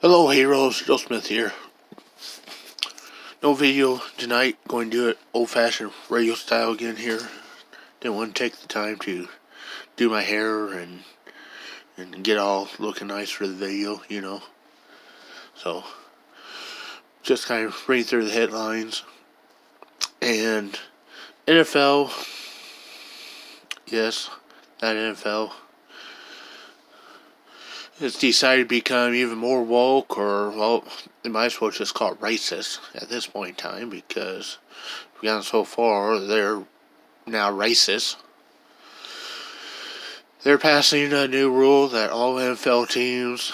Hello heroes, Joe Smith here. No video tonight, going to do it old-fashioned radio style again here. Didn't want to take the time to do my hair and get all looking nice for the video. So, just kind of reading through the headlines. And NFL, yes, that NFL has decided to become even more woke, or, well, they might as well just call it racist at this point in time, because we've gotten so far, they're now racist. They're passing a new rule that all NFL teams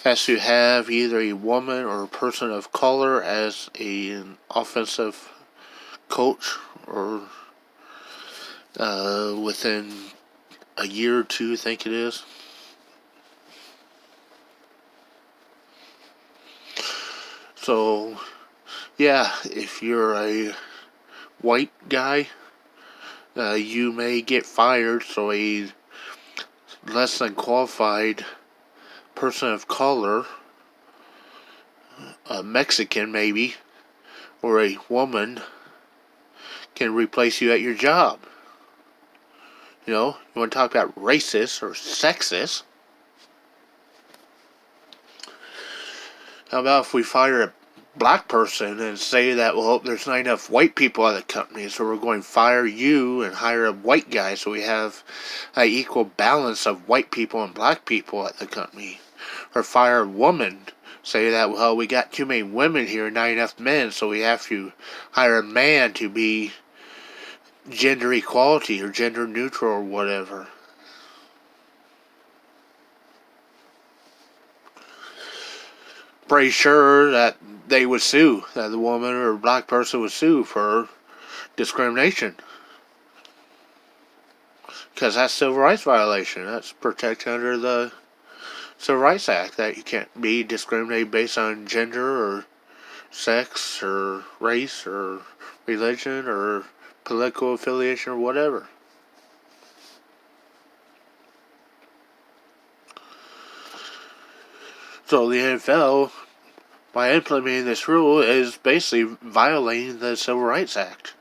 has to have either a woman or a person of color as an offensive coach, or within a year or two, I think it is. So, yeah, if you're a white guy, you may get fired, so a less than qualified person of color, a Mexican maybe, or a woman, can replace you at your job. You want to talk about racist or sexist? How about if we fire a black person and say that, well, there's not enough white people at the company, so we're going to fire you and hire a white guy so we have an equal balance of white people and black people at the company. Or fire a woman, say that, well, we got too many women here, not enough men, so we have to hire a man to be gender equality or gender neutral or whatever. Pretty sure that they would sue, that the woman or black person would sue for discrimination. Because that's a civil rights violation. That's protected under the Civil Rights Act, that you can't be discriminated based on gender or sex or race or religion or political affiliation or whatever. So the NFL, by implementing this rule, is basically violating the Civil Rights Act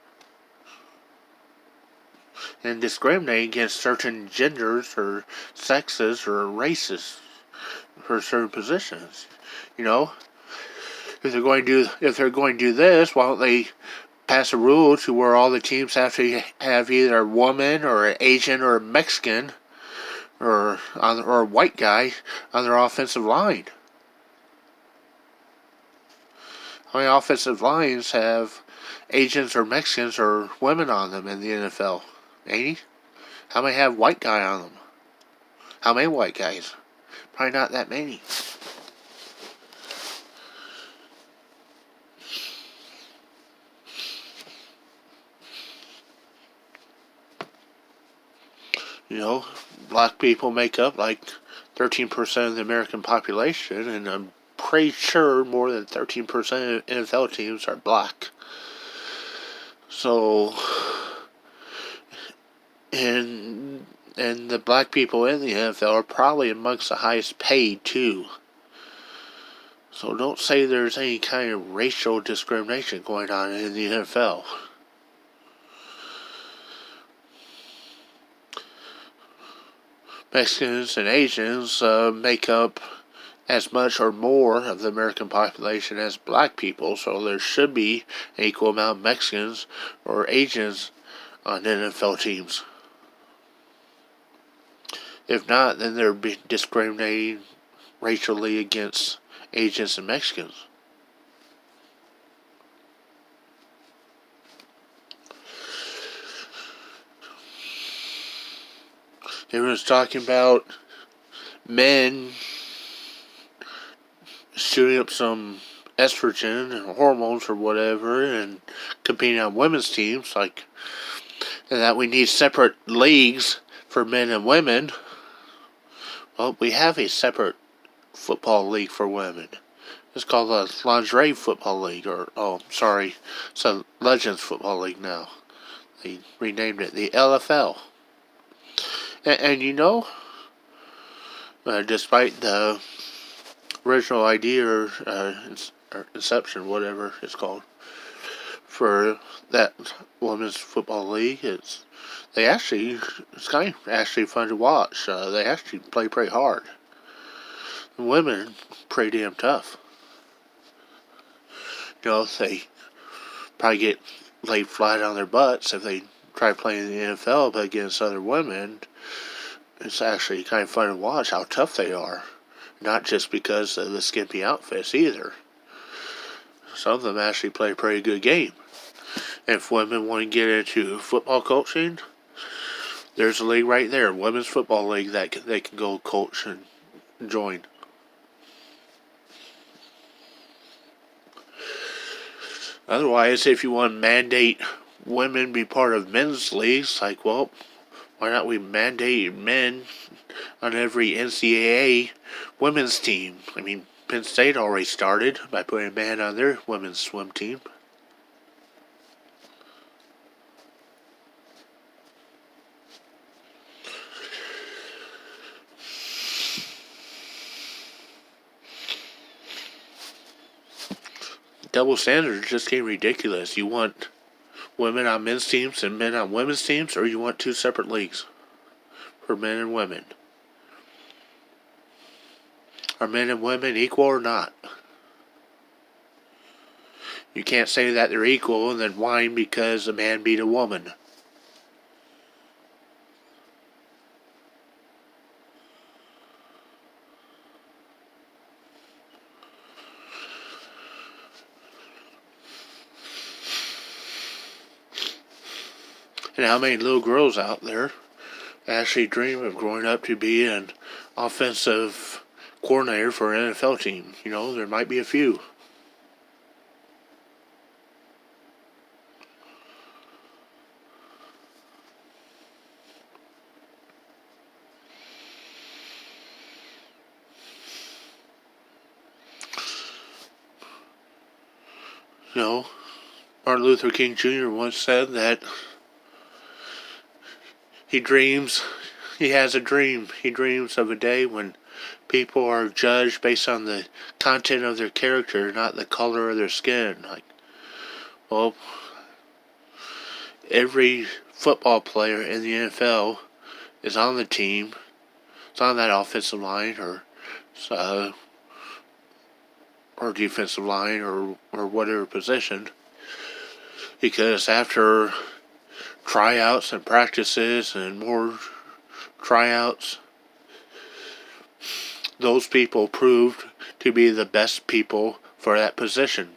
and discriminating against certain genders or sexes or races for certain positions. If they're going to do this, why don't they pass a rule to where all the teams have to have either a woman or an Asian or a Mexican or a white guy on their offensive line? How many offensive lines have Asians or Mexicans or women on them in the NFL? 80? How many have white guy on them? How many white guys? Probably not that many. Black people make up like 13% of the American population, and I'm pretty sure more than 13% of NFL teams are black. So, and the black people in the NFL are probably amongst the highest paid too. So don't say there's any kind of racial discrimination going on in the NFL. Mexicans and Asians make up as much or more of the American population as black people, so there should be an equal amount of Mexicans or Asians on NFL teams. If not, then they're discriminating racially against Asians and Mexicans. Everyone's talking about men shooting up some estrogen and hormones or whatever and competing on women's teams, and that we need separate leagues for men and women. Well, we have a separate football league for women. It's called the Lingerie Football League, it's a Legends Football League now. They renamed it the LFL. And despite the original idea or inception, whatever it's called, for that women's football league. It's kind of actually fun to watch. They actually play pretty hard. The women pretty damn tough. They probably get laid flat on their butts if they try playing in the NFL, but against other women, it's actually kind of fun to watch how tough they are. Not just because of the skimpy outfits either. Some of them actually play a pretty good game. If women want to get into football coaching, there's a league right there, women's football league, that they can go coach and join. Otherwise, if you want to mandate women be part of men's leagues, why not we mandate men on every NCAA women's team? I mean, Penn State already started by putting a man on their women's swim team. Double standards just getting ridiculous. You want women on men's teams and men on women's teams, or you want two separate leagues for men and women? Are men and women equal or not? You can't say that they're equal and then whine because a man beat a woman. And how many little girls out there actually dream of growing up to be an offensive coordinator for an NFL team? There might be a few. Martin Luther King Jr. once said that he has a dream. He dreams of a day when people are judged based on the content of their character, not the color of their skin. Every football player in the NFL is on the team. It's on that offensive line or defensive line or whatever position. Because after tryouts and practices and more tryouts, those people proved to be the best people for that position,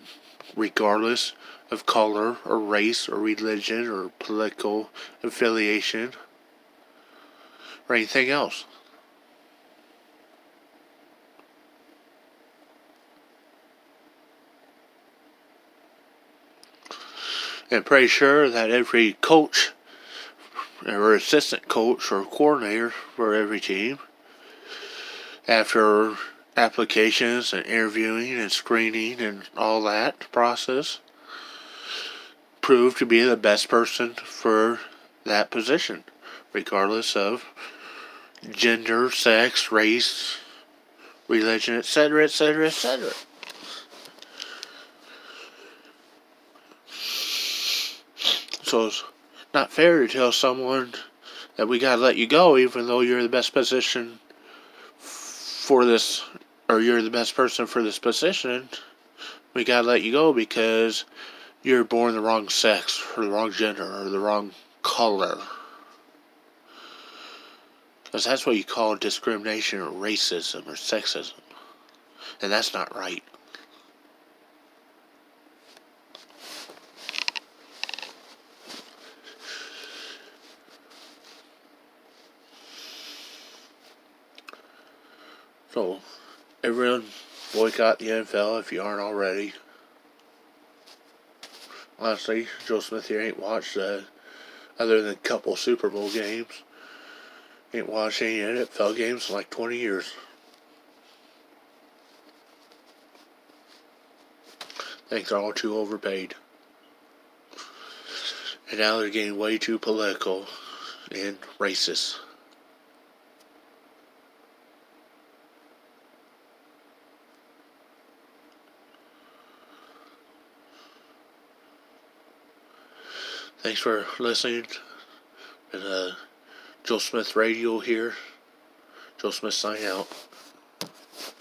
regardless of color or race or religion or political affiliation or anything else. And pretty sure that every coach or assistant coach or coordinator for every team, after applications and interviewing and screening and all that process, proved to be the best person for that position, regardless of gender, sex, race, religion, etc., etc., etc. So it's not fair to tell someone that we gotta let you go even though you're the best position for this, or you're the best person for this position. We gotta let you go because you're born the wrong sex or the wrong gender or the wrong color. Because that's what you call discrimination or racism or sexism. And that's not right. So, everyone boycott the NFL if you aren't already. Honestly, Joe Smith here ain't watched, other than a couple Super Bowl games, ain't watched any NFL games in like 20 years. I think they're all too overpaid. And now they're getting way too political and racist. Thanks for listening. And Joe Smith Radio here. Joe Smith sign out.